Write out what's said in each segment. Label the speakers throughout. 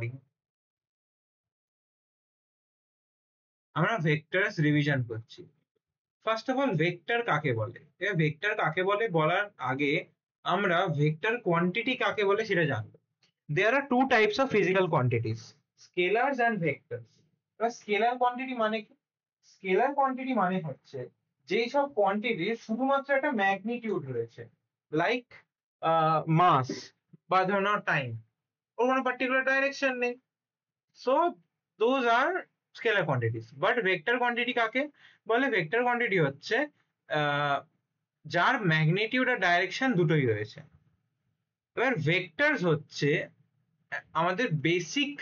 Speaker 1: Recording. আমরা vectors revision করছি। First of all vector কাকে বলে? এবার ভেক্টর কাকে বলে বলার আগে আমরা ভেক্টর কোয়ান্টিটি কাকে বলে সেটা জানবো। There are two types of physical quantities, scalars and vectors. এবার স্কেলার কোয়ান্টিটি মানে কি? স্কেলার কোয়ান্টিটি মানে হচ্ছে যেই সব কোয়ান্টিটি শুধুমাত্র একটা ম্যাগনিটিউড রয়েছে, লাইক মাস বা ধরো টাইম, ওর কোনো পার্টিকুলার ডাইরেকশন নেই। So those are scalar quantities. But vector quantity কাকে বলে? ভেক্টর কোয়ান্টিটি হচ্ছে যার ম্যাগনিটিউড আর ডাইরেকশন দুটোই রয়েছে। এবার ভেক্টরস হচ্ছে আমাদের বেসিক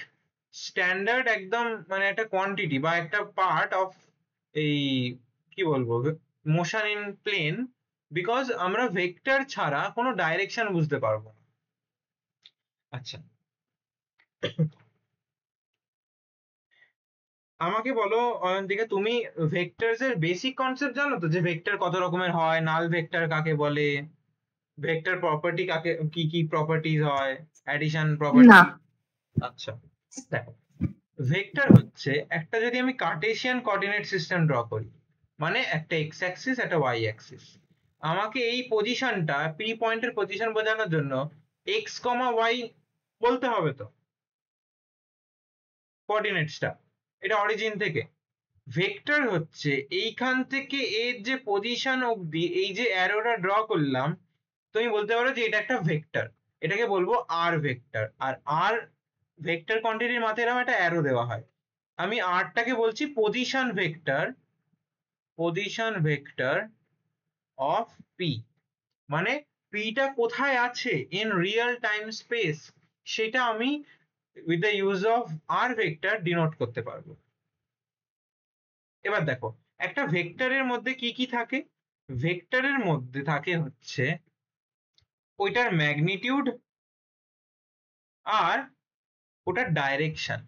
Speaker 1: স্ট্যান্ডার্ড একদম, মানে একটা কোয়ান্টিটি বা একটা পার্ট অফ এই কি বলবো মোশন ইন প্লেন, বিকজ আমরা ভেক্টর ছাড়া কোনো ডাইরেকশন বুঝতে পারবো না। আচ্ছা, আমাকে বলো অয়ন্তিকা, তুমি ভেক্টরস এর বেসিক কনসেপ্ট জানো তো? যে ভেক্টর কত রকমের হয়, নাল ভেক্টর কাকে বলে, ভেক্টর প্রপার্টি কাকে, কি কি প্রপার্টিজ হয়, অ্যাডিশন
Speaker 2: না।
Speaker 1: প্রপার্টি। আচ্ছা, দেখো, ভেক্টর হচ্ছে একটা, যদি আমি কার্টেসিয়ান কোঅর্ডিনেট সিস্টেম ড্র করি, মানে একটা এক্স অ্যাক্সিস একটা ওয়াই অ্যাক্সিস, আমাকে এই পজিশনটা পি পয়েন্টের পজিশন বোঝানোর জন্য এক্স কমা ওয়াই বলতে হবে তো কোঅর্ডিনেটসটা, এটা অরিজিন থেকে। ভেক্টর হচ্ছে এইখান থেকে এর যে পজিশন অবধি এই যে অ্যারোটা ড্র করলাম, তুমি বলতে পারো যে এটা একটা ভেক্টর, এটাকে বলবো আর ভেক্টর। আর আর ভেক্টর কোয়ান্টিটির মাথায় এরকম একটা অ্যারো দেওয়া হয়, আমি আরটাকে বলছি position vector, position vector of P. মানে পিটা কোথায় আছে ইন রিয়েল টাইম স্পেস, সেটা আমি with the use of R vector denote করতে পারবো। এবার দেখো, একটা ভেক্টরের মধ্যে কি কি থাকে? ভেক্টরের মধ্যে থাকে হচ্ছে ওইটার ম্যাগনিটিউড আর ওটার ডাইরেকশন।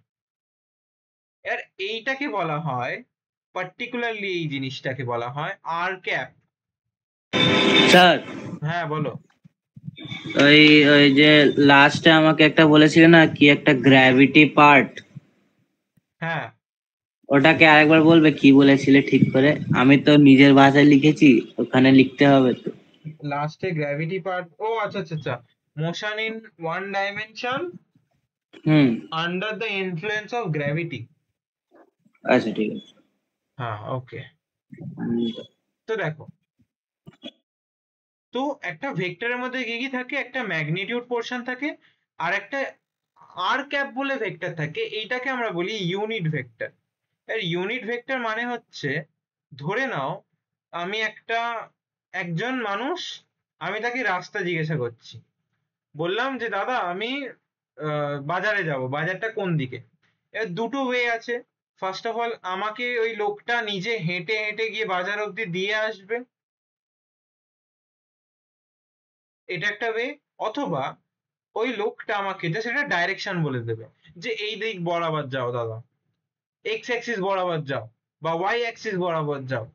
Speaker 1: আর এইটাকে বলা হয়, পার্টিকুলারলি এই জিনিসটাকে বলা হয় আর ক্যাপ।
Speaker 3: স্যার,
Speaker 1: হ্যাঁ বলো।
Speaker 3: ওই ওই যে লাস্টে আমাকে একটা বলেছিলে না, কি একটা গ্র্যাভিটি পার্ট,
Speaker 1: হ্যাঁ,
Speaker 3: ওটাকে আরেকবার বলবে? কি বলেছিলে ঠিক করে? আমি তো নিজের ভাষায় লিখেছি, ওখানে লিখতে হবে তো।
Speaker 1: লাস্টে গ্র্যাভিটি পার্ট, ও আচ্ছা আচ্ছা আচ্ছা, motion in one dimension
Speaker 3: hmm,
Speaker 1: under the influence of gravity.
Speaker 3: আচ্ছা ঠিক আছে।
Speaker 1: হ্যাঁ, ওকে।
Speaker 3: হুম,
Speaker 1: তো দেখো, তো একটা ভেক্টরের মধ্যে কি কি থাকে? একটা ম্যাগনিটিউড পোর্শন থাকে, আর একটা আর ক্যাপ বলে ভেক্টর থাকে, এইটাকে আমরা বলি ইউনিট ভেক্টর। এর ইউনিট ভেক্টর মানে হচ্ছে, ধরে নাও আমি একজন মানুষ, আমি তাকে রাস্তা জিজ্ঞাসা করছি, বললাম যে দাদা আমি বাজারে যাব, বাজারটা কোন দিকে? এর দুটো ওয়ে আছে। ফার্স্ট অফ অল আমাকে ওই লোকটা নিজে হেঁটে হেঁটে গিয়ে বাজার অব্দি দিয়ে আসবে, এটা একটা ওয়ে। অথবা ওই লোকটা আমাকে জাস্ট একটা ডাইরেকশন বলে দেবে, যে এই দিক বরাবর যাও দাদা, এক্স অ্যাক্সিস বরাবর যাও বা ওয়াই অ্যাক্সিস বরাবর যাও,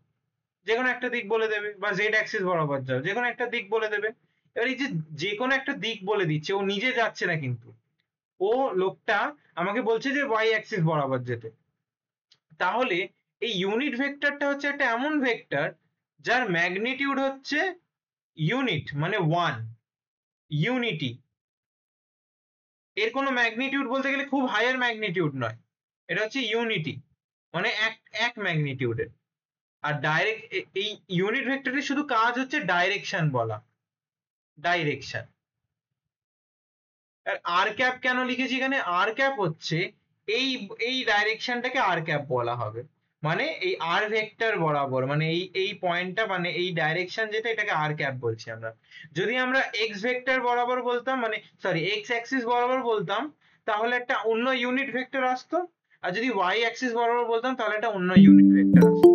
Speaker 1: যে কোনো একটা দিক বলে দেবে, বা জেড অ্যাক্সিস বরাবর যাও, যে কোনো একটা দিক বলে দেবে। এবার এই যে যে কোনো একটা দিক বলে দিচ্ছে, ও নিজে যাচ্ছে না কিন্তু, ও লোকটা আমাকে বলছে যে ওয়াই অ্যাক্সিস বরাবর যেতে। তাহলে এই ইউনিট ভেক্টরটা হচ্ছে একটা এমন ভেক্টর যার ম্যাগনিটিউড হচ্ছে ইউনিট, মানে ওয়ান, ইউনিটি। এর কোনো ম্যাগনিটিউড বলতে গেলে খুব হায়ার ম্যাগনিটিউড নয়, এটা হচ্ছে ইউনিটি, মানে এক এক ম্যাগনিটিউডের। আর ডাইরেক্ট, এই ইউনিট ভেক্টরের শুধু কাজ হচ্ছে ডাইরেকশন বলা, ডাইরেকশন। আর আর ক্যাপ কেন লিখেছি এখানে? আর ক্যাপ হচ্ছে এই এই ডাইরেকশনটাকে আর ক্যাপ বলা হবে, মানে এই আর ভেক্টর বরাবর, মানে এই এই পয়েন্টটা, মানে এই ডাইরেকশন যেটা, এটাকে আর ক্যাপ বলছি আমরা। যদি আমরা এক্স ভেক্টর বরাবর বলতাম, মানে সরি এক্স অ্যাক্সিস বরাবর বলতাম, তাহলে একটা অন্য ইউনিট ভেক্টর আসতো। আর যদি ওয়াই অ্যাক্সিস বরাবর বলতাম, তাহলে একটা অন্য ইউনিট ভেক্টর আসতো।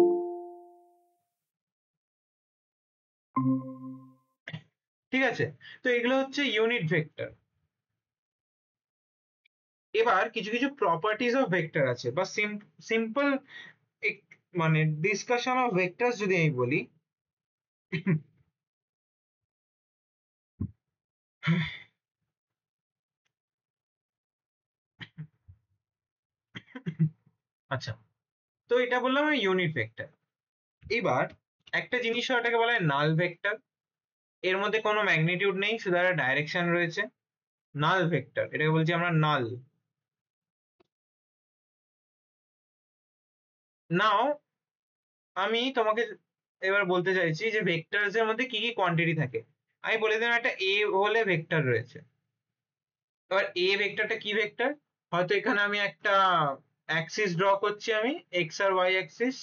Speaker 1: ঠিক আছে? তো এগুলো হচ্ছে ইউনিট ভেক্টর। এবার কিছু কিছু প্রপার্টিজ অফ ভেক্টর আছে, বা সিম্পল মানে ডিসকাশন অফ ভেক্টরস যদি আমি বলি, আচ্ছা, তো এটা বললাম আমি ইউনিট ভেক্টর। এবার একটা জিনিস হয়, এটাকে বলা হয় নাল ভেক্টর। এর মধ্যে কোনো ম্যাগনিটিউড নেই, শুধু একটা ডাইরেকশন রয়েছে। নাল ভেক্টর, এটাকে বলছি আমরা নাল। নাও আমি তোমাকে এবার বলতে চাইছি যে ভেক্টরস এর মধ্যে কি কি কোয়ান্টিটি থাকে। আমি বলে দিলাম একটা এ হলে ভেক্টর রয়েছে। এবার এ ভেক্টরটা কি ভেক্টর? হয়তো এখানে আমি একটা অ্যাক্সিস ড্র করছি, আমি এক্স আর ওয়াই অ্যাক্সিস।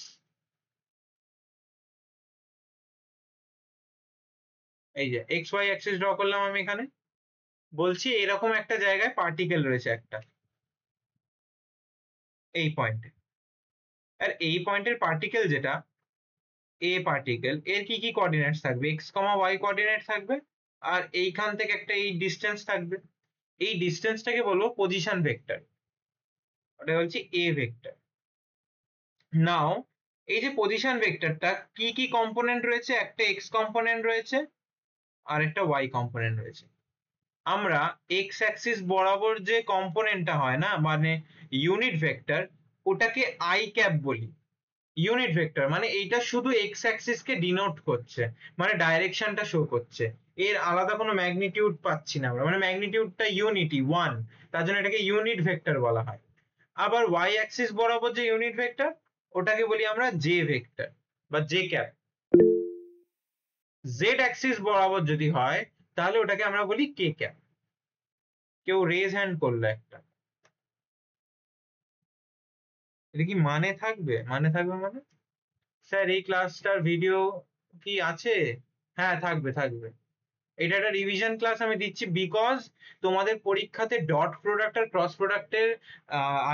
Speaker 1: এই যে এক্স ওয়াই অ্যাক্সিস ড্র করলাম আমি এখানে। বলছি এরকম একটা জায়গায় পার্টিকেল রয়েছে একটা, এই পয়েন্টে। আর এই পয়েন্টের পার্টিকেল যেটা এ পার্টিকেল, এর কি কি কোঅর্ডিনেটস থাকবে? এক্স কমা ওয়াই কোঅর্ডিনেট থাকবে, আর এইখান থেকে একটা এই ডিস্টেন্স থাকবে। এই ডিস্টেন্সটাকে বলবো পজিশন ভেক্টর, ওটা বলছি এ ভেক্টর। নাও এই যে পজিশন ভেক্টরটা কি কি কম্পোনেন্ট রয়েছে? একটা এক্স কম্পোনেন্ট রয়েছে আর একটা ওয়াই কম্পোনেন্ট রয়েছে। আমরা এক্স অ্যাক্সিস বরাবর যে কম্পোনেন্টটা হয় না, মানে ইউনিট ভেক্টর, ওটাকে আই ক্যাপ বলি। ইউনিট ভেক্টর মানে এইটা শুধু এক্স অ্যাক্সিস কে ডিনোট করছে, মানে ডাইরেকশনটা শো করছে। এর আলাদা কোনো ম্যাগনিটিউড পাচ্ছি না আমরা, মানে ম্যাগনিটিউডটা ইউনিটি ওয়ান, তার জন্য এটাকে ইউনিট ভেক্টর বলা হয়। আবার ওয়াই অ্যাক্সিস বরাবর যে ইউনিট ভেক্টর, ওটাকে বলি আমরা জে ভেক্টর বা জে ক্যাপ। জেড অ্যাক্সিস বরাবর যদি হয় তাহলে ওটাকে আমরা বলি কে ক্যাপ। কেউ রেজ হ্যান্ড করলো একটা, এটা কি মানে থাকবে? মানে থাকবে মানে, স্যার এই ক্লাসটার ভিডিও কি আছে? হ্যাঁ থাকবে থাকবে। এটা একটা রিভিশন ক্লাস আমি দিচ্ছি, বিকজ তোমাদের পরীক্ষাতে ডট প্রোডাক্ট আর ক্রস প্রোডাক্টের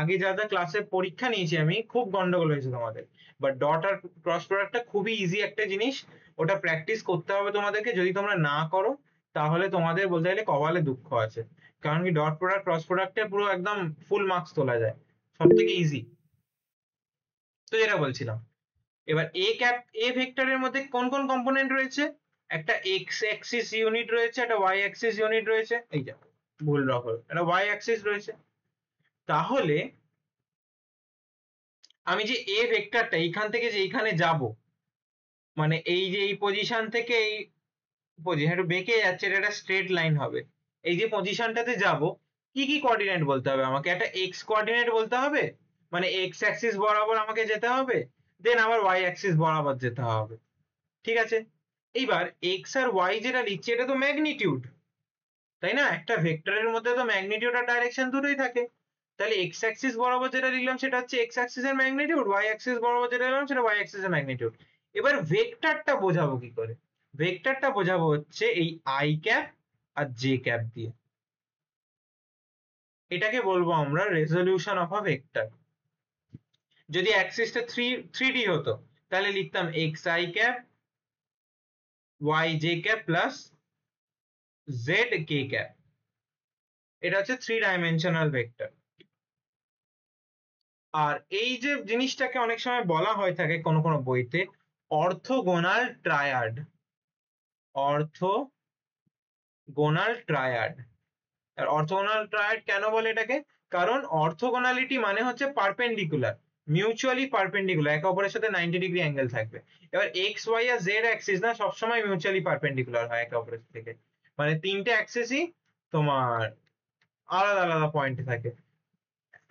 Speaker 1: আগে যা যা ক্লাসে পরীক্ষা নিয়েছি আমি, খুব গন্ডগোল হয়েছে তোমাদের। বাট ডট আর ক্রস প্রোডাক্টটা খুবই ইজি একটা জিনিস, ওটা প্র্যাকটিস করতে হবে তোমাদেরকে। যদি তোমরা না করো তাহলে তোমাদের বলতে গেলে কপালে দুঃখ আছে। কারণ কি ডট প্রোডাক্ট ক্রস প্রোডাক্টে পুরো একদম ফুল মার্কস তোলা যায়, সব থেকে ইজি। তো যেটা বলছিলাম, এবার এ ক্যাপ এ ভেক্টরের মধ্যে কোন কোন কম্পোনেন্ট রয়েছে? একটা এক্স অ্যাক্সিস ইউনিট রয়েছে, একটা ওয়াই অ্যাক্সিস ইউনিট রয়েছে। এই যে ভুল রকম, একটা ওয়াই অ্যাক্সিস রয়েছে। তাহলে আমি যে এ ভেক্টরটা এইখান থেকে যে এইখানে যাব, মানে এই যে এই পজিশন থেকে এই পজিশন একটু বেঁকে যাচ্ছে, এটা একটা স্ট্রেট লাইন হবে। এই যে পজিশনটাতে যাব, কি কি কোঅর্ডিনেট বলতে হবে আমাকে? একটা এক্স কোঅর্ডিনেট বলতে হবে, মানে এক্স অ্যাক্সিস বরাবর আমাকে যেতে হবে, দেন আবার ওয়াই অ্যাক্সিস বরাবর যেতে হবে। ঠিক আছে, এইবার এক্স আর ওয়াই যেটা লিখছি এটা তো ম্যাগনিটিউড, তাই না? একটা ভেক্টরের মধ্যে তো ম্যাগনিটিউড আর ডাইরেকশন দুটোই থাকে। তাহলে এক্স অ্যাক্সিস বরাবর যেটা লিখলাম সেটা হচ্ছে এক্স অ্যাক্সিস এর ম্যাগনিটিউড, ওয়াই অ্যাক্সিস বরাবর যেটা লিখলাম সেটা ওয়াই অ্যাক্সিস এর ম্যাগনিটিউড। এবার ভেক্টরটা বোঝাবো কি করে? ভেক্টরটা বোঝাবো হচ্ছে এই আই ক্যাপ আর জে ক্যাপ দিয়ে। এটাকে বলবো আমরা রেজলিউশন অফ আ ভেক্টর। যদি অ্যাক্সিসটা থ্রি ডি হতো তাহলে লিখতাম X I cap Y J cap plus Z K cap. এটা হচ্ছে থ্রি ডাইমেনশনাল ভেক্টর। আর এই যে জিনিসটাকে অনেক সময় বলা হয়ে থাকে কোনো কোনো বইতে অর্থোগোনাল ট্রায়াড। Orthogonal triad. আর অর্থোগোনাল ট্রায়াড কেন বলে এটাকে? কারণ অর্থোগোনালিটি মানে হচ্ছে পারপেন্ডিকুলার, মিউচুয়ালি পারপেন্ডিকুলার, একে অপরের সাথে 90 ডিগ্রি অ্যাঙ্গেল থাকবে। এবার এক্স ওয়াই আর জেড অ্যাক্সিস না সবসময় মিউচুয়ালি পারপেন্ডিকুলার হয় একে অপরের থেকে, মানে তিনটে অ্যাক্সিসই তোমার আলাদা আলাদা পয়েন্টে থাকে,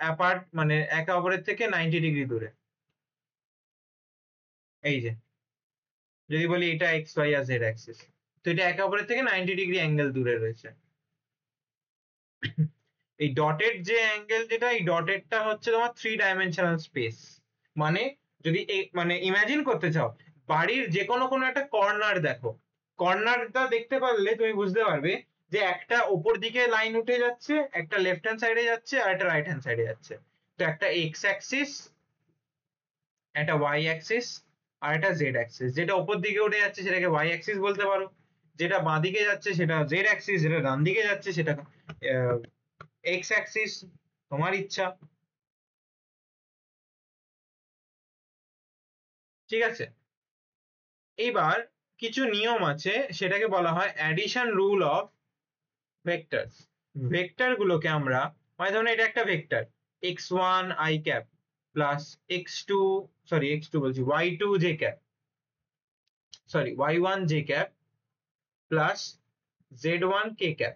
Speaker 1: অ্যাপার্ট মানে একে অপরের থেকে 90 ডিগ্রি দূরে। এই যে যদি বলি এটা এক্স ওয়াই আর জেড অ্যাক্সিস, তো এটা একে অপরের থেকে 90 ডিগ্রি অ্যাঙ্গেল দূরে রয়েছে। এই ডটেড যে অ্যাঙ্গেল যেটা, এই ডটেডটা হচ্ছে তোমার থ্রি ডাইমেনশনাল স্পেস। মানে যদি মানে ইমাজিন করতে চাও, বাড়ির যে কোনো কোনো একটা কর্নার দেখো, কর্নারটা দেখতে পারলে তুমি বুঝতে পারবে যে একটা ওপর দিকে লাইন উঠে যাচ্ছে, একটা লেফট হ্যান্ড সাইডে যাচ্ছে আর একটা রাইট হ্যান্ড সাইডে যাচ্ছে। তো একটা এক্স অ্যাক্সিস, একটা ওয়াই অ্যাক্সিস আর একটা জেড অ্যাক্সিস। যেটা উপর দিকে উঠে যাচ্ছে সেটাকে ওয়াই অ্যাক্সিস বলতে পারো, যেটা বাঁ দিকে যাচ্ছে সেটা জেড অ্যাক্সিস, যেটা ডান দিকে যাচ্ছে সেটা এক্স অ্যাক্সিস, তোমার ইচ্ছা। ঠিক আছে, এইবার কিছু নিয়ম আছে, সেটাকে বলা হয় addition rule of vectors. Vector গুলোকে আমরা, মানে ধরুন এটা একটা vector X one I cap plus x2 বলছি y2 j cap, sorry y1 j cap plus z1 k cap.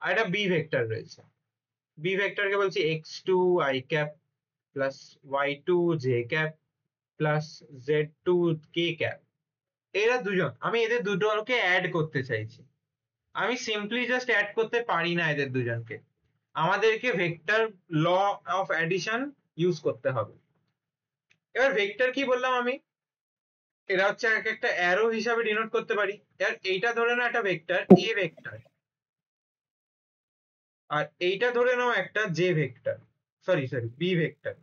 Speaker 1: আর একটা বি ভেক্টর রয়েছে, বি ভেক্টরকে বলছি x2 i cap plus y2 j cap plus z2 k cap. এরা দুজন, আমি এদের দুটোকে অ্যাড করতে চাইছি। আমি সিম্পলি জাস্ট অ্যাড করতে পারি না এদের দুজনকে, আমাদেরকে vector law of addition use করতে হবে। এবার ভেক্টর কি বললাম আমি, এরা হচ্ছে এক একটা অ্যারো হিসাবে ডিনোট করতে পারি। এর এইটা ধরে নাও একটা ভেক্টর এ ভেক্টর, আর এইটা ধরে নাও একটা J vector, sorry B vector.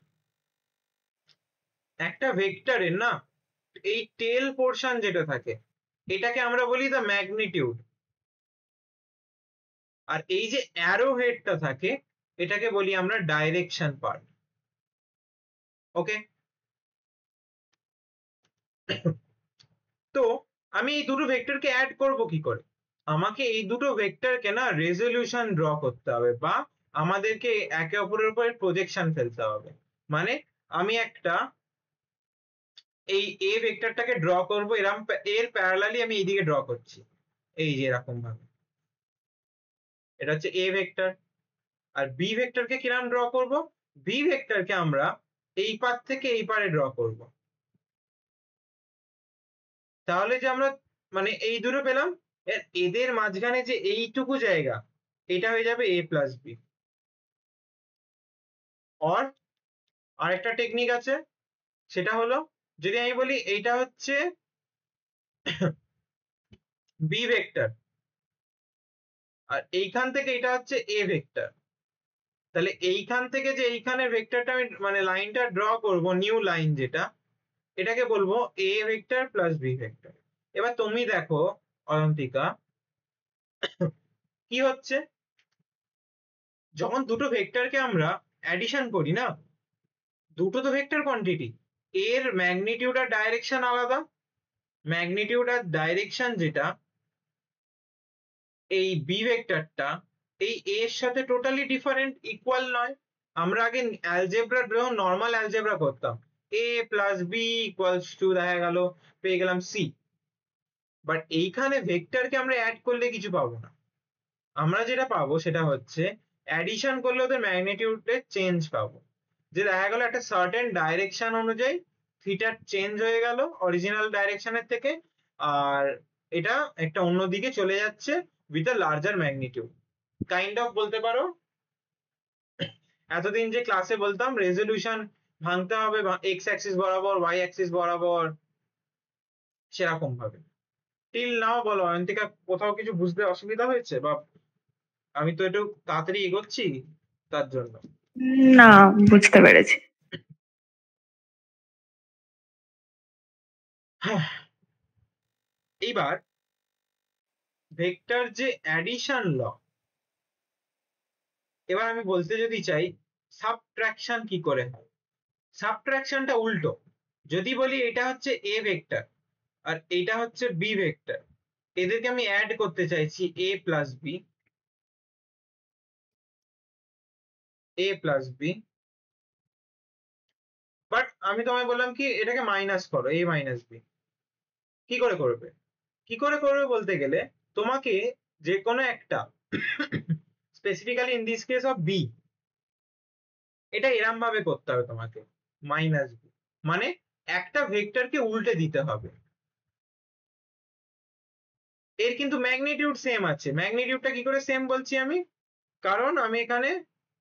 Speaker 1: একটা ভেক্টরের না এই টেল পোর্শন যেটা থাকে এটাকে আমরা বলি দ্য ম্যাগনিটিউড, আর এই যে অ্যারো হেডটা থাকে এটাকে বলি আমরা ডাইরেকশন পার্ট। ওকে, তো আমি এই দুটো ভেক্টরকে অ্যাড করব কি করে? আমাকে এই দুটো ভেক্টরকে না রেজলিউশন ড্র করতে হবে, বা আমাদেরকে একে অপরের উপরে প্রজেকশন ফেলতে হবে। মানে আমি একটা এই এ ভেক্টরটাকে ড্র করব, এরকম এর প্যারালালি আমি এইদিকে ড্র করছি, এই যে এরকম ভাবে। এটা হচ্ছে এ ভেক্টর। আর বি ভেক্টরকে কিরকম ড্র করব? বি ভেক্টরকে আমরা এই পার থেকে এই পারে ড্র করব। তাহলে যে আমরা মানে এই দুটো পেলাম, এদের মাঝখানে যে এইটুকু জায়গা এটা হয়ে যাবে এ প্লাস বি। আর আরেকটা টেকনিক আছে, সেটা হলো যদি আমি বলি এইটা হচ্ছে বি ভেক্টর আর এইখান থেকে এটা হচ্ছে এ ভেক্টর, তাহলে এইখান থেকে যে এইখানে ভেক্টরটা আমি মানে লাইনটা ড্র করব, নিউ লাইন যেটা, এটাকে বলবো A vector plus B vector. এবার তুমি দেখো অয়ন্তিকা কি হচ্ছে, যখন দুটো ভেক্টরকে আমরা অ্যাডিশন করি না, দুটো তো ভেক্টর কোয়ান্টিটি, এর ম্যাগনিটিউড আর ডাইরেকশন আলাদা। ম্যাগনিটিউড আর ডাইরেকশন যেটা এই বি ভেক্টরটা এই এ এর সাথে টোটালি ডিফারেন্ট, ইকুয়াল নয়। আমরা আগে অ্যালজেব্রা, যখন নর্মাল অ্যালজেব্রা করতাম, এ প্লাস বি ইকুয়ালস টু দেখা গেল পেয়ে গেলাম সি, বাট এইখানে ভেক্টরকে আমরা অ্যাড করলে কিছু পাবো না। আমরা যেটা পাবো সেটা হচ্ছে অ্যাডিশন করলে ওদের ম্যাগনিটিউডের চেঞ্জ পাবো, যে দেখা গেল একটা সার্টেন ডাইরেকশন অনুযায়ী থিটার চেঞ্জ হয়ে গেল অরিজিনাল ডাইরেকশনের থেকে, আর এটা একটা অন্য দিকে চলে যাচ্ছে with a larger magnitude. Kind of বলতে পারো এতদিন যে ক্লাসে বলতাম রেজলিউশন ভাঙতে হবে এক্স অ্যাক্সিস বরাবর ওয়াই অ্যাক্সিস বরাবর, সেরকম ভাবে। টিল নাও বলো অয়ন্তিকা, কোথাও কিছু বুঝতে অসুবিধা হয়েছে? বা আমি তো একটু তাড়াতাড়ি এগোচ্ছি তার জন্য।
Speaker 2: না, বুঝতে পেরেছি।
Speaker 1: এইবার ভেক্টর যে অ্যাডিশন ল, এবার আমি বলতে যদি চাই সাবট্রাকশন কি করে হয়। সাবট্রাকশনটা উল্টো, যদি বলি এটা হচ্ছে এ ভেক্টর আর এটা হচ্ছে বি ভেক্টর, এদেরকে আমি অ্যাড করতে চাইছি A plus B, A plus B, but আমি তোমায় বললাম কি এটাকে মাইনাস করো, এ মাইনাস বি। কি করে করবে? কি করে করবে বলতে গেলে তোমাকে যে কোনো একটা specifically in this case of B, এটা এরম ভাবে করতে হবে তোমাকে, মাইনাস বি, মানে একটা ভেক্টরকে উল্টে দিতে হবে। এর কিন্তু ম্যাগনিটিউড সেম আছে। ম্যাগনিটিউডটা কি করে সেম বলছি আমি, কারণ আমি এখানে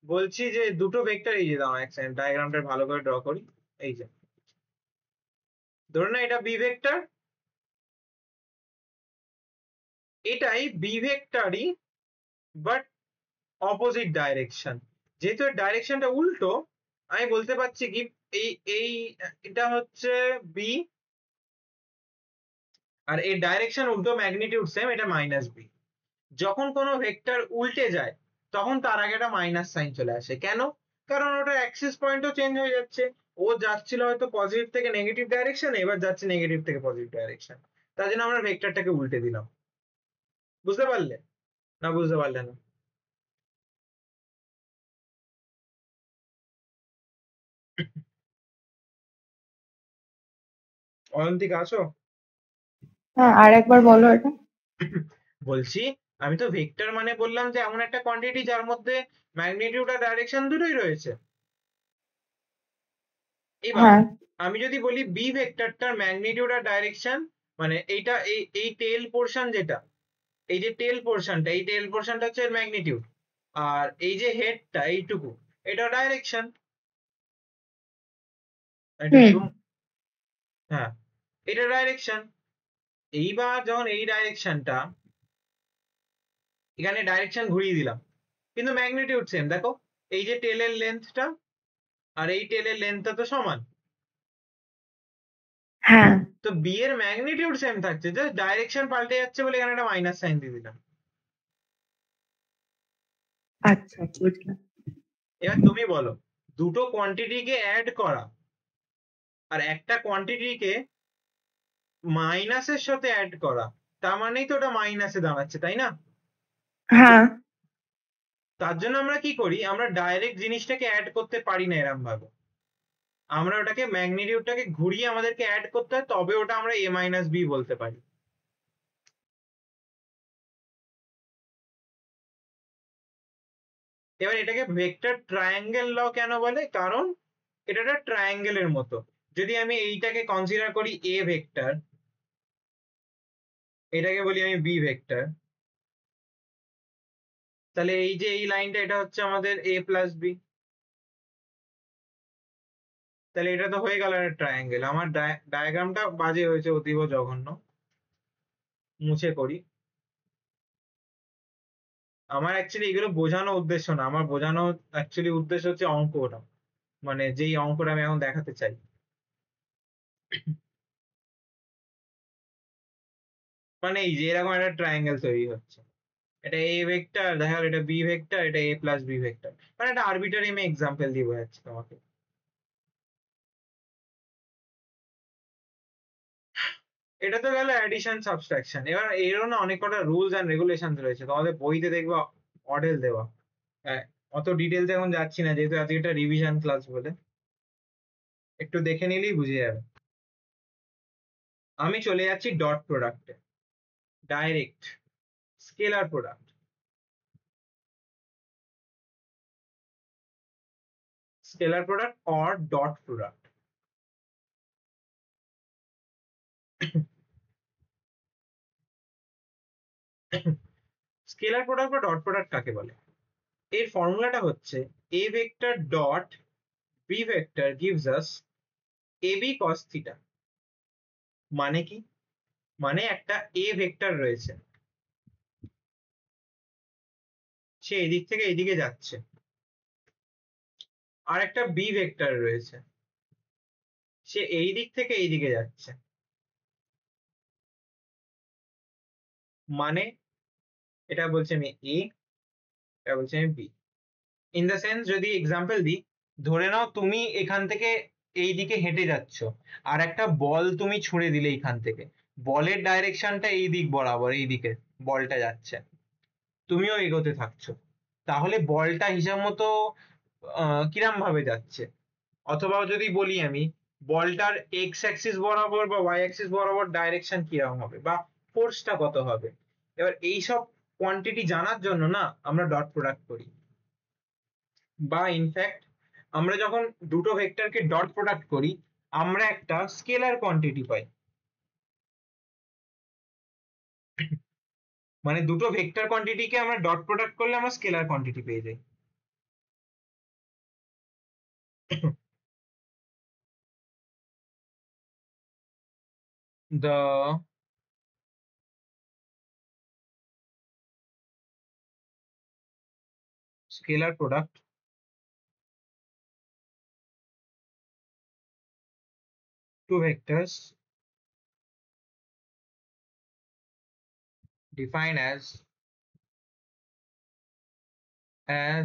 Speaker 1: বলছি যে দুটো ভেক্টর, এই যে দাঁড়াও এক সেকেন্ড ডায়াগ্রামটা ভালো করে ড্র করি। এই যে ধরুন না এটা বি ভেক্টর, এটাই বি ভেক্টরই বাট অপোজিট ডাইরেকশন। যেহেতু এর ডাইরেকশনটা উল্টো, আমি বলতে পারছি কি এই এই এটা হচ্ছে বি আর এর ডাইরেকশন উল্টো, ম্যাগনিটিউড সেম, এটা মাইনাস বি। যখন কোনো ভেক্টর উল্টে যায় তখন তার আগে একটা মাইনাস সাইন চলে আসে। কেন? কারণ ওটার অ্যাক্সিস পয়েন্টও চেঞ্জ হয়ে যাচ্ছে। ও যাচ্ছিল হয়তো পজিটিভ থেকে নেগেটিভ ডাইরেকশনে, এবার যাচ্ছে নেগেটিভ থেকে পজিটিভ ডাইরেকশন, তার জন্য আমরা ভেক্টরটাকে উল্টে দিলাম। বুঝতে পারলে না বুঝতে পারলে না? অয়ন্তিকা আছো?
Speaker 2: হ্যাঁ, আর একবার বলো এটা।
Speaker 1: বলছি, আমি তো ভেক্টর মানে বললাম যে এমন একটা কোয়ান্টিটি যার মধ্যে ম্যাগনিটিউড আর ডাইরেকশন দুটোই রয়েছে। এবার
Speaker 2: হ্যাঁ।
Speaker 1: আমি যদি বলি বি ভেক্টরটার ম্যাগনিটিউড আর ডাইরেকশন, মানে এইটা এই এই টেল পোর্শন যেটা, এই যে টেল পোর্শনটা, এই টেল পোর্শনটা হচ্ছে ম্যাগনিটিউড, আর এই যে হেডটা এইটুকু, এটা ডাইরেকশন। একটু
Speaker 2: হুম।
Speaker 1: জুম, হ্যাঁ, এটা ডাইরেকশন। এইবার যখন এই ডাইরেকশনটা, এখানে ডাইরেকশন ঘুরিয়ে দিলাম, কিন্তু ম্যাগনিটিউড সেম, দেখো এই যে টেলের লেন্থটা আর এই টেলের লেন্থটা তো সমান।
Speaker 2: হ্যাঁ।
Speaker 1: তো বি এর ম্যাগনিটিউড সেম থাকছে, জাস্ট ডাইরেকশন পাল্টে যাচ্ছে বলে এখানে একটা মাইনাস সাইন দিয়ে দিলাম।
Speaker 2: আচ্ছা, বুঝলাম।
Speaker 1: এবার তুমি বলো, দুটো কোয়ান্টিটিকে অ্যাড করা আর একটা কোয়ান্টিটিকে মাইনাসের সাথে অ্যাড করা, তার মানেই তো ওটা মাইনাসে দাঁড়াচ্ছে, তাই না?
Speaker 2: হ্যাঁ।
Speaker 1: তার জন্য আমরা কি করি, আমরা ডাইরেক্ট জিনিসটাকে অ্যাড করতে পারি না এরম ভাবে, আমরা ওটাকে ম্যাগনিটিউডটাকে ঘুরিয়ে আমাদেরকে অ্যাড করতে হয়, তবে ওটা আমরা এ মাইনাস বি বলতে পারি। এবার এটাকে ভেক্টর ট্রায়াঙ্গেল ল কেন বলে, কারণ এটা একটা ট্রায়াঙ্গেলের মতো। যদি আমি এইটাকে কনসিডার করি এ ভেক্টর, এটাকে বলি আমি বি ভেক্টর, তাহলে এই যে এই লাইনটা, এটা হচ্ছে আমাদের এ প্লাস বি। তাহলে এটা তো হয়ে গেল একটা ট্রায়াঙ্গেল। আমার ডায়াগ্রামটা বাজে হয়েছে, অতীব জঘন্য, মুছে করি। আমার অ্যাকচুয়ালি এগুলো বোঝানো উদ্দেশ্য না, আমার বোঝানো অ্যাকচুয়ালি উদ্দেশ্য হচ্ছে অঙ্কটা, মানে যেই অঙ্কটা আমি এখন দেখাতে চাই। মানে এই যে এরকম একটা ট্রায়াঙ্গেল তৈরি হচ্ছে, এটা এ ভেক্টর, দেখা গেল এটা বি ভেক্টর, এটা এ প্লাস বি ভেক্টর, মানে একটা আরবিটারি আমি এক্সাম্পল দিয়ে বোঝাচ্ছি তোমাকে। এটা তো গেল অ্যাডিশন সাবট্রাকশন। এবার এরও না অনেক কটা রুলস এন্ড রেগুলেশন রয়েছে, তোমাদের বইতে দেখবা অডেল দেওয়া। হ্যাঁ, অত ডিটেলস এখন যাচ্ছি না, যেহেতু আজকে একটা রিভিশন ক্লাস বলে, একটু দেখে নিলেই বুঝে যাবে। আমি চলে যাচ্ছি ডট প্রোডাক্টে, direct scalar product, scalar product or dot product. Scalar product বা ডট প্রোডাক্ট কাকে বলে? এর ফর্মুলাটা হচ্ছে A vector dot B vector gives us A B cos theta. মানে কি? মানে একটা এ ভেক্টর রয়েছে, সে এদিক থেকে এদিকে যাচ্ছে, আর একটা বি ভেক্টর রয়েছে, সে এই দিক থেকে এই দিকে যাচ্ছে। মানে এটা বলছি আমি এ, এটা বলছি আমি বি। ইন দ্য সেন্স, যদি এক্সাম্পল দিই, ধরে নাও তুমি এখান থেকে এই দিকে হেঁটে যাচ্ছ, আর একটা বল তুমি ছুঁড়ে দিলে এইখান থেকে, বলের ডাইরেকশনটা এই দিক বরাবর, এই দিকে বলটা যাচ্ছে, তুমিও এগোতে থাকছো, তাহলে বলটা হিসাব মতো কিরাম ভাবে যাচ্ছে? অথবা যদি বলি আমি, বলটার এক্স অ্যাক্সিস বরাবর বা ওয়াই অ্যাক্সিস বরাবর ডাইরেকশন কিরকম হবে, বা ফোর্সটা কত হবে? এবার এইসব কোয়ান্টিটি জানার জন্য না আমরা ডট প্রোডাক্ট করি, বা ইনফ্যাক্ট আমরা যখন দুটো ভেক্টরকে ডট প্রোডাক্ট করি, আমরা একটা স্কেলার কোয়ান্টিটি পাই। মানে দুটো ভেক্টর কোয়ান্টিটিকে আমরা ডট প্রোডাক্ট করলে আমরা স্কেলার কোয়ান্টিটি পেয়ে যাই। The scalar product two vectors defined as a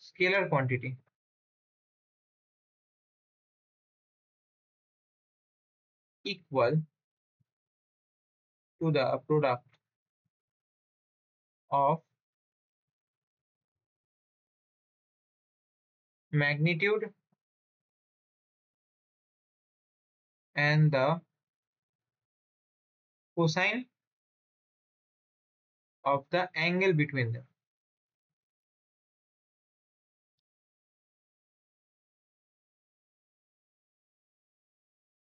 Speaker 1: scalar quantity equal to the product of magnitude and the cosine of the angle between them.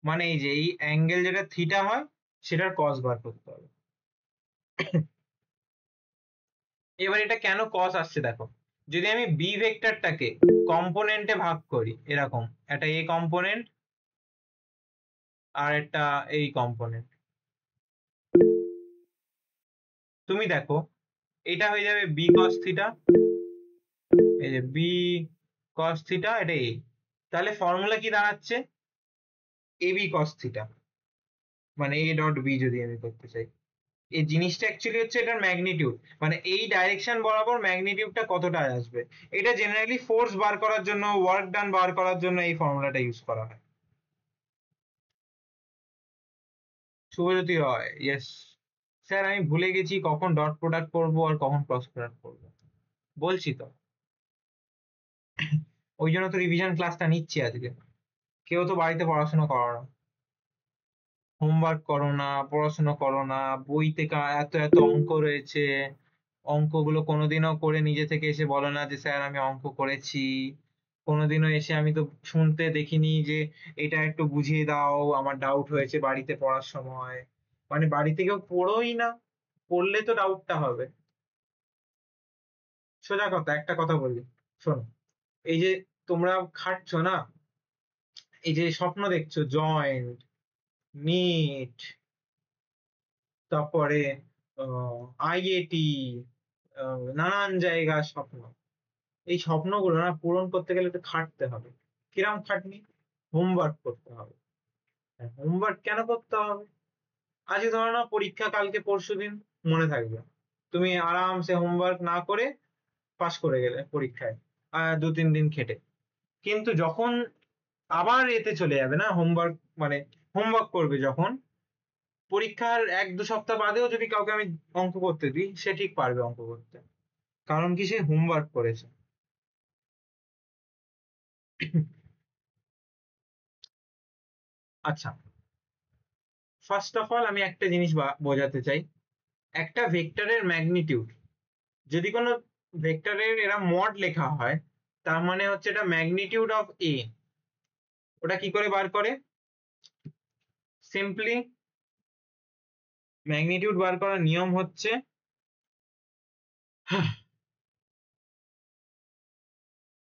Speaker 1: মানে এই যে এই অ্যাঙ্গেল যেটা থিটা হয় সেটার কস বার করতে হবে। এবার এটা কেন কস আসছে দেখো, যদি আমি বি ভেক্টরটাকে কম্পোনেন্টে ভাগ করি, এরকম একটা এ কম্পোনেন্ট আর একটা এই কম্পোনেন্ট, তুমি দেখো এটা হয়ে যাবে বি কস থিটা, এই যে বি কস থিটা, এটা এ। তাহলে ফর্মুলা কি দাঁড়াচ্ছে? এ বি কস থিটা, মানে এ ডট বি যদি আমি করতে চাই। এই জিনিসটা অ্যাকচুয়ালি হচ্ছে এটার ম্যাগনিটিউড, মানে এই ডাইরেকশন বরাবর ম্যাগনিটিউডটা কতটা আসবে। এটা জেনারেলি ফোর্স বার করার জন্য, ওয়ার্ক ডান বার করার জন্য এই ফর্মুলাটা ইউজ করা হয়। শুভজ্যোতি রয়, ইয়েস স্যার, আমি ভুলে গেছি কখন ডট প্রোডাক্ট করবো আর কখন ক্রস প্রোডাক্ট করবো। বলছি তো, ওই জন্য তো রিভিশন ক্লাসটা নিচ্ছি আজকে। কেউ তো বাড়িতে পড়াশোনা করো না, হোমওয়ার্ক করো না, পড়াশোনা করো না, বইতে এত এত অঙ্ক রয়েছে, অঙ্কগুলো কোনোদিনও করে নিজে থেকে এসে বলো না যে স্যার আমি অঙ্ক করেছি। কোনোদিনও এসে আমি তো শুনতে দেখিনি যে এটা একটু বুঝিয়ে দাও, আমার ডাউট হয়েছে বাড়িতে পড়ার সময়। মানে বাড়িতে কেউ পড়োই না, পড়লে তো ডাউটটা হবে। সোজা কথা, একটা কথা বলি শোনো, এই যে তোমরা খাটছো না, এই যে স্বপ্ন দেখছো জয়েন্ট, নিট, তারপরে আইআইটি, নানান জায়গার স্বপ্ন, এই স্বপ্নগুলো না পূরণ করতে গেলে একটু খাটতে হবে। কিরম খাটনি? হোমওয়ার্ক করতে হবে। হোমওয়ার্ক কেন করতে হবে? আজকে ধরো না পরীক্ষা কালকে পরশুদিন, মনে থাকবে, তুমি আরামসে হোমওয়ার্ক না করে পাস করে গেলে পরীক্ষায়, 2-3 দিন খেটে। কিন্তু যখন আবার এতে চলে যাবে না, হোমওয়ার্ক মানে হোমওয়ার্ক করবে যখন, পরীক্ষার 1-2 সপ্তাহ বাদেও যদি কাউকে আমি অঙ্ক করতে দিই, সে ঠিক পারবে অঙ্ক করতে, কারণ কি, সে হোমওয়ার্ক করেছে। আচ্ছা, ফার্স্ট অফ অল আমি একটা জিনিস বোঝাতে চাই, একটা ভেক্টরের ম্যাগনিটিউড, যদি কোনো ভেক্টরের এরা মড লেখা হয়, তার মানে হচ্ছে এটা ম্যাগনিটিউড অফ এ। ওটা কি করে বার করে? সিম্পলি ম্যাগনিটিউড বার করার নিয়ম হচ্ছে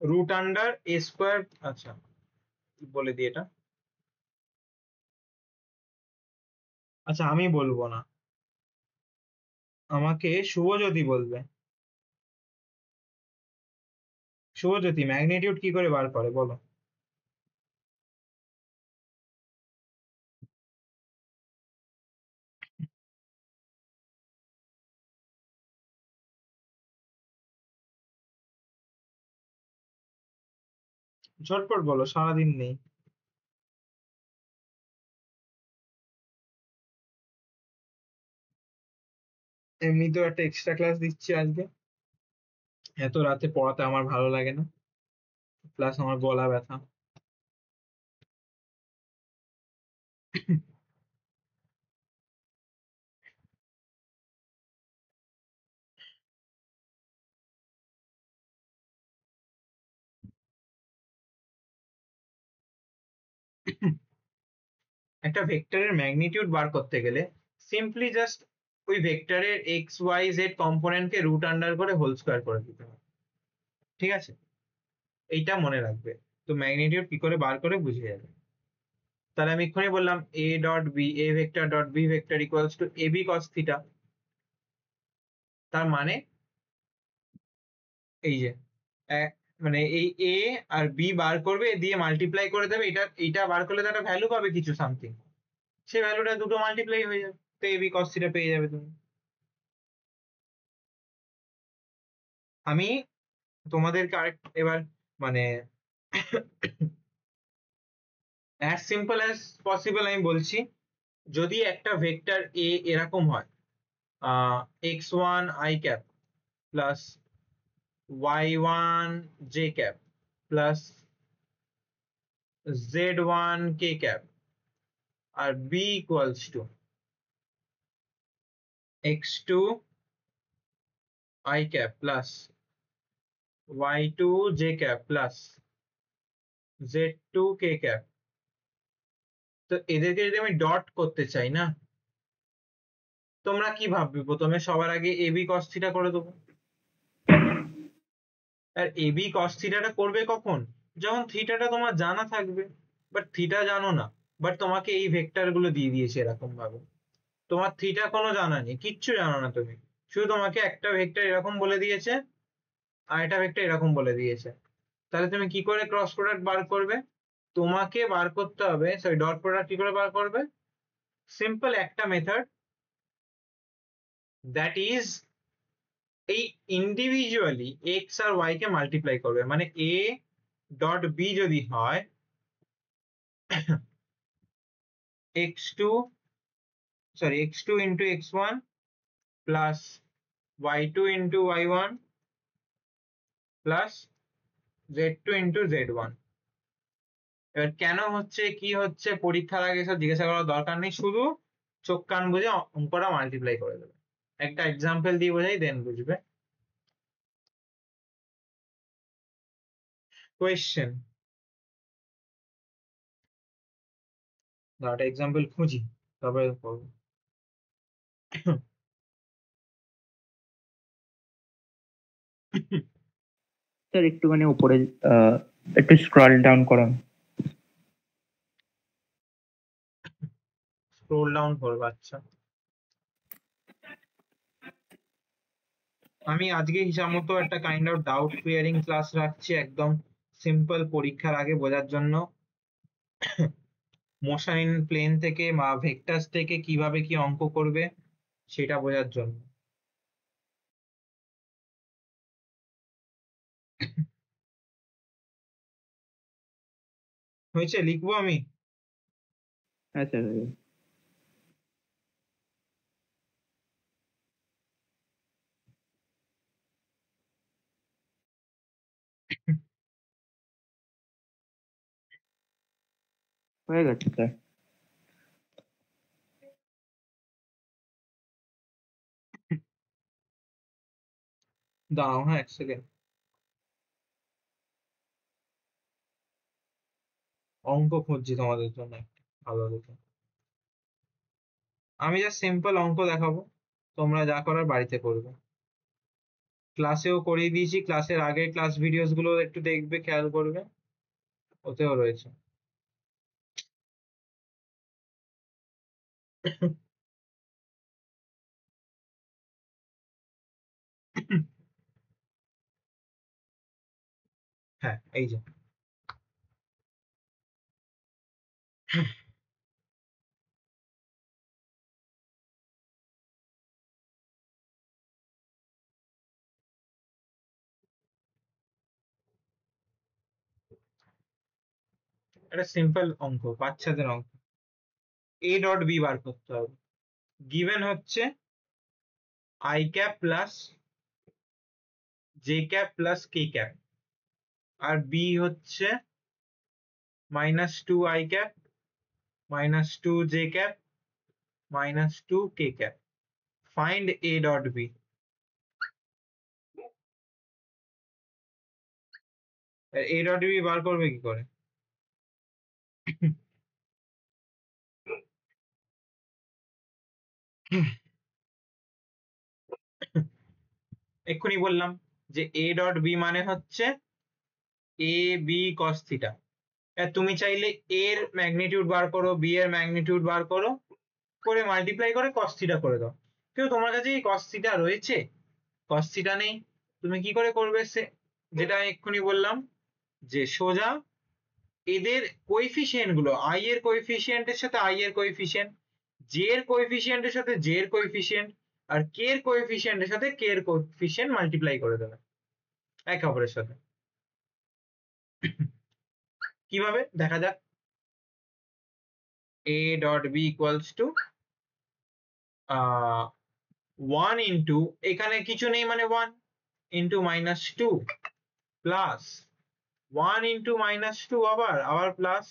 Speaker 1: রুট আন্ডার এ স্কোয়ার। আচ্ছা, বলে দিই এটা। আচ্ছা, আমি বলবো না, আমাকে শুভজ্যোতি বলবে। শুভজ্যোতি, ম্যাগনিটিউড কি করে বার করে বলো? ঝটপট বলো, সারাদিন নেই। এমনিতেও একটা এক্সট্রা ক্লাস দিচ্ছি আজকে, এত রাতে পড়াতে আমার ভালো লাগে না, প্লাস আমার গলা ব্যথা। একটা ভেক্টরের ম্যাগনিটিউড বার করতে গেলে সিম্পলি জাস্ট ওই ভেক্টরের এক্স ওয়াই জেড কম্পোনেন্টকে রুট আন্ডার করে হোল স্কোয়ার করে দিতে হবে। ঠিক আছে, এইটা মনে রাখবে, তো ম্যাগনিটিউড কি করে বার করে বুঝে যাবে। তাহলে আমি এক্ষুনি বললাম A dot B, A vector dot B vector equals to A B cos theta. তার মানে এই যে মানে এই এ আর বি বার করবে, দিয়ে মাল্টিপ্লাই করে দেবে, এটা এইটা বার করলে তো একটা ভ্যালু পাবে কিছু সামথিং, সেই ভ্যালুটা দুটো মাল্টিপ্লাই হয়ে যাবে, তো এ বি কস থিটা পেয়ে যাবে তুমি। আমি তোমাদেরকে আরেক এবার মানে অ্যাজ সিম্পল অ্যাজ পসিবল আমি বলছি, যদি একটা ভেক্টর এ এরকম হয়, x1 i cap plus y1 j cap plus z1 k cap আর b equals to x2 i cap plus y2 j cap plus z2 k cap। তো এদেরকে যদি আমি ডট করতে চাই না, তোমরা কি ভাববে? প্রথমে সবার আগে ab cos থিটা করে দেবো। আর ab cos থিটাটা করবে কখন? যখন থিটাটা তোমার জানা থাকবে। বাট থিটা জানো না, বাট তোমাকে এই ভেক্টর গুলো দিয়ে দিয়েছে এরকম ভাবে। তোমার থিটা কোনো জানা নেই, কিচ্ছু জানো না তুমি, শুধু তোমাকে একটা ভেক্টর এরকম বলে দিয়েছে আর একটা ভেক্টর এরকম বলে দিয়েছে। তাহলে তুমি কি করে ক্রস প্রোডাক্ট বার করবে? তোমাকে বার করতে হবে, সরি ডট প্রোডাক্ট কি করে বার করবে? সিম্পল একটা মেথড, দ্যাট ইজ এই ইন্ডিভিজুয়ালি এক্স আর ওয়াই কে মাল্টিপ্লাই করবে। মানে এ ডট বি যদি হয় x2 sorry x2 into x1 plus y2 into y1 plus z2 into z1। এবার কেন হচ্ছে কি হচ্ছে পরীক্ষার আগে সব জিজ্ঞাসা করার দরকার নেই, শুধু চোখ কান বুঝে অঙ্কটা মাল্টিপ্লাই করে দেবে। একটা এক্সাম্পল দিয়ে বোঝাই, দেন বুঝবে। কোয়েশ্চেন, একটা এক্সাম্পল খুঁজি তারপরে করবো।
Speaker 4: স্যার একটুখানি উপরে একটু স্ক্রল ডাউন করুন।
Speaker 1: স্ক্রোল ডাউন করবো, আচ্ছা। আমি আজকে হিসাব মতো একটা kind of doubt clearing class রাখছি, একদম সিম্পল, পরীক্ষার আগে বোঝার জন্য। মোশন ইন প্লেন থেকে বা ভেক্টরস থেকে কিভাবে কি অঙ্ক করবে সেটা বোঝার জন্য। হয়েছে, লিখবো আমি?
Speaker 4: হ্যাঁ স্যার। হয়ে গেছে স্যার।
Speaker 1: দাঁড়াও, হ্যাঁ, এক সেকেন্ড। অঙ্ক খুঁজছি তোমাদের জন্য একটা ভালো দেখে। আমি জাস্ট সিম্পল অঙ্ক দেখাবো, তোমরা যা করার বাড়িতে করবে। ক্লাসেও করিয়ে দিয়েছি, ক্লাসের আগের ক্লাস ভিডিওস গুলো একটু দেখবে, খেয়াল করবে, ওতেও রয়েছে। হ্যাঁ, এই যে একটা সিম্পল অঙ্ক, বাচ্চাদের অঙ্ক। এ ডট বি বার করতে হবে। গিভেন হচ্ছে I cap plus J cap plus K cap, আর বি হচ্ছে -2 i cap -2 j cap -2 k cap. Find a dot B. a dot B বার করবে কি করে? এক্ষুনি বললাম যে a ডট বি মানে হচ্ছে a b cos থিটা। তুমি চাইলে a এর ম্যাগনিটিউড বার করো, b এর ম্যাগনিটিউড বার করো, করে মাল্টিপ্লাই করে cos থিটা করে দাও। কিন্তু তোমার কাছে কি cos থিটা রয়েছে? cos থিটা নেই, তুমি কি করে করবে? সে যেটা আমি এক্ষুনি বললাম, যে সোজা এদের কোএফিসিয়েন্ট গুলো, i এর কোএফিসিয়েন্টের সাথে i এর কোএফিসিয়েন্ট, j এর কোএফিসিয়েন্টের সাথে j এর কোএফিসিয়েন্ট, আর k এর কোএফিসিয়েন্টের সাথে k এর কোএফিসিয়েন্ট মাল্টিপ্লাই করে দেবে একে অপরের সাথে। কিভাবে দেখা যাক। a dot b equals two 1 into, এখানে কিছু নেই মানে 1 ইন্টু -2 প্লাস 1 ইন্টু -2 আবার প্লাস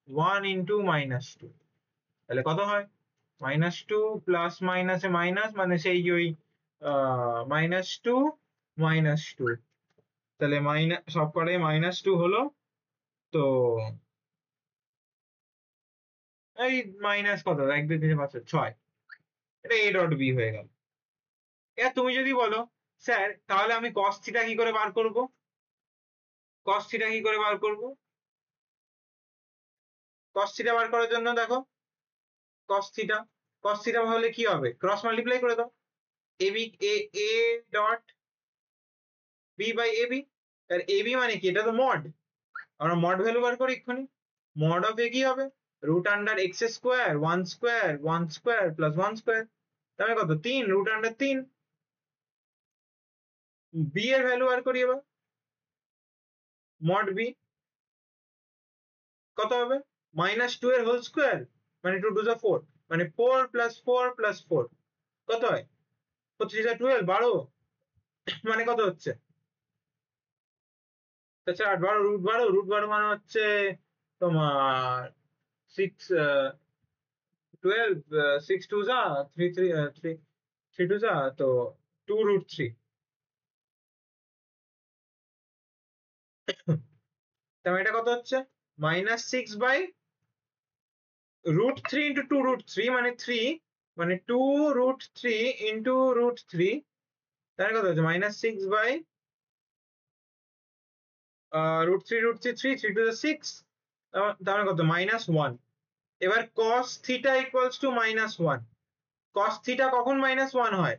Speaker 1: 1 ইন্টু -2, তাহলে কত হয়? -2 প্লাস মাইনাসে মাইনাস, মানে সেই ওই -2 -2, তাহলে মাইনাস সব কটাই -2 হলো। তো এই মাইনাস কত, 1 2 3 4 6, এটা a ডট বি হয়ে গেল। এবার তুমি যদি বলো স্যার তাহলে আমি cos থিটা কি করে বার করব, cos থিটা কি করে বার করব? cos থিটা বার করার জন্য দেখো, cos থিটা হলে কি হবে, ক্রস মাল্টিপ্লাই করে দাও, ab a dot b by ab। আর ab মানে কি, এটা তো মড, আমরা মড ভ্যালু বার করি এক্ষুনি। মড অফ a কি হবে, root under X square 1 square 1 square plus 1 square, তাহলে কত 3 রুট আন্ডার 3। b এর ভ্যালু বার করি এবার, মড b কত হবে, -2 এর হোল স্কোয়ার মানে 2 টু দা 4, মানে 4 প্লাস 4 প্লাস 4 কত হয়, 4 3 যা 12, 12 মানে কত হচ্ছে, আচ্ছা 8 12 রুট 12 মানে হচ্ছে তোমার 6 12, 6 2 যা 3 3 3 3 2 যা, তো 2 রুট 3, তাহলে এটা কত হচ্ছে -6 বাই রুট 3 ইন্টু 2 রুট 3 মানে 3, মানে 2 রুট 3 ইন্টু রুট 3, তাহলে কত হচ্ছে -6 বাই রুট 3 3 3 টু 6, তাহলে কত -1। এবার cos theta equals to -1, cos theta কখন -1 হয়,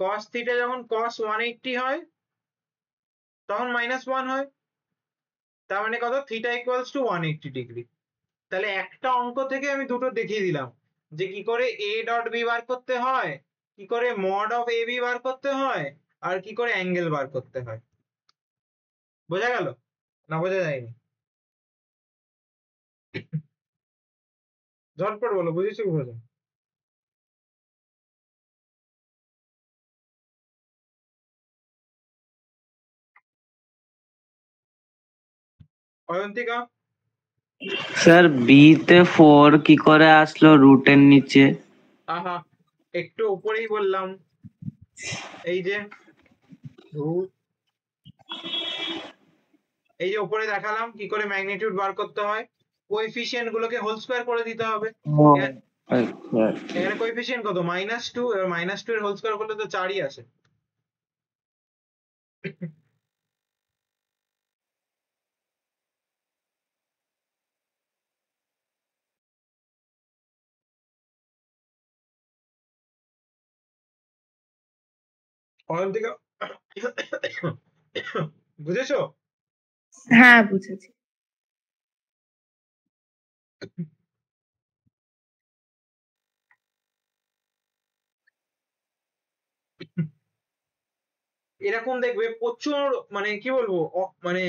Speaker 1: cos থিটা যখন cos 180 হয় তখন -1 হয়, তার মানে কত, থিটা ইকুয়ালস টু 180 ডিগ্রি। তাহলে একটা অঙ্ক থেকে আমি দুটো দেখিয়ে দিলাম যে কি করে a ডট বি বার করতে হয়, কি করে মড অফ এ বি বার করতে হয়, আর কি করে অ্যাঙ্গেল বার করতে হয়। বোঝা গেল না বোঝা যায়নি? ঝটপট বলো, বুঝেছো কি বোঝো? অয়ন্তিকা?
Speaker 3: স্যার বি তে 4 কি করে আসলো রুটের নিচে?
Speaker 1: আহা, একটু উপরেই বললাম, এই যে root, এই যে উপরে দেখালাম কি করে ম্যাগনিটিউড বার করতে হয়, কোএফিসিয়েন্ট গুলোকে হোল স্কয়ার করে দিতে হবে।
Speaker 3: আচ্ছা
Speaker 1: এখানে কোএফিসিয়েন্ট কত, -2, এবার -2 এর হোল স্কয়ার করলে তো 4ই আসে। অয়ন্তিকা বুঝেছো?
Speaker 2: হ্যাঁ বুঝেছি।
Speaker 1: এরকম দেখবে প্রচুর, মানে কি বলবো, মানে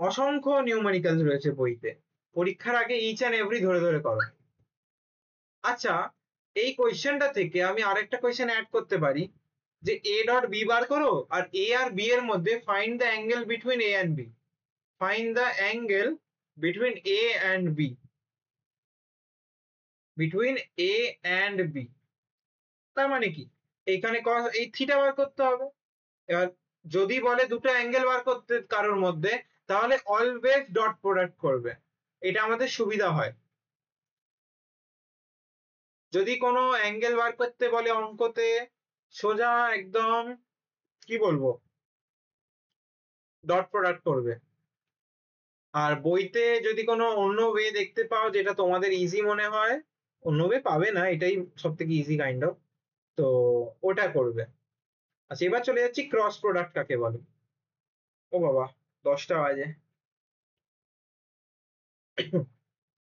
Speaker 1: অসংখ্য নিউমেরিক্যালস রয়েছে বইতে, পরীক্ষার আগে ইচ অ্যান্ড এভরি ধরে ধরে করো। আচ্ছা, এই কোয়েশ্চেনটা থেকে আমি আরেকটা কোয়েশ্চেন অ্যাড করতে পারি যে এ ডট বি বার করো, আর এ আর বি এর মধ্যে find the angle between A and B, find the angle between A and B, between A and B, তার মানে কি, এখানে এই থিটা বার করতে হবে। এবার যদি বলে দুটো অ্যাঙ্গেল বার করতে কারোর মধ্যে, তাহলে অলওয়েজ ডট প্রোডাক্ট করবে, এটা আমাদের সুবিধা হয়। যদি কোনো অ্যাঙ্গেল বার করতে বলে অঙ্কতে, সোজা একদম কি বলবো, ডট প্রোডাক্ট করবে। আর বইতে যদি কোনো অন্য ওয়ে দেখতে পাও যেটা তোমাদের ইজি মনে হয়, অন্য ওয়ে পাবে না, এটাই সব থেকে ইজি কাইন্ড অফ, তো ওটা করবে। আচ্ছা, এবার চলে যাচ্ছি ক্রস প্রোডাক্ট কাকে বলে। ও বাবা, 10টা বাজে।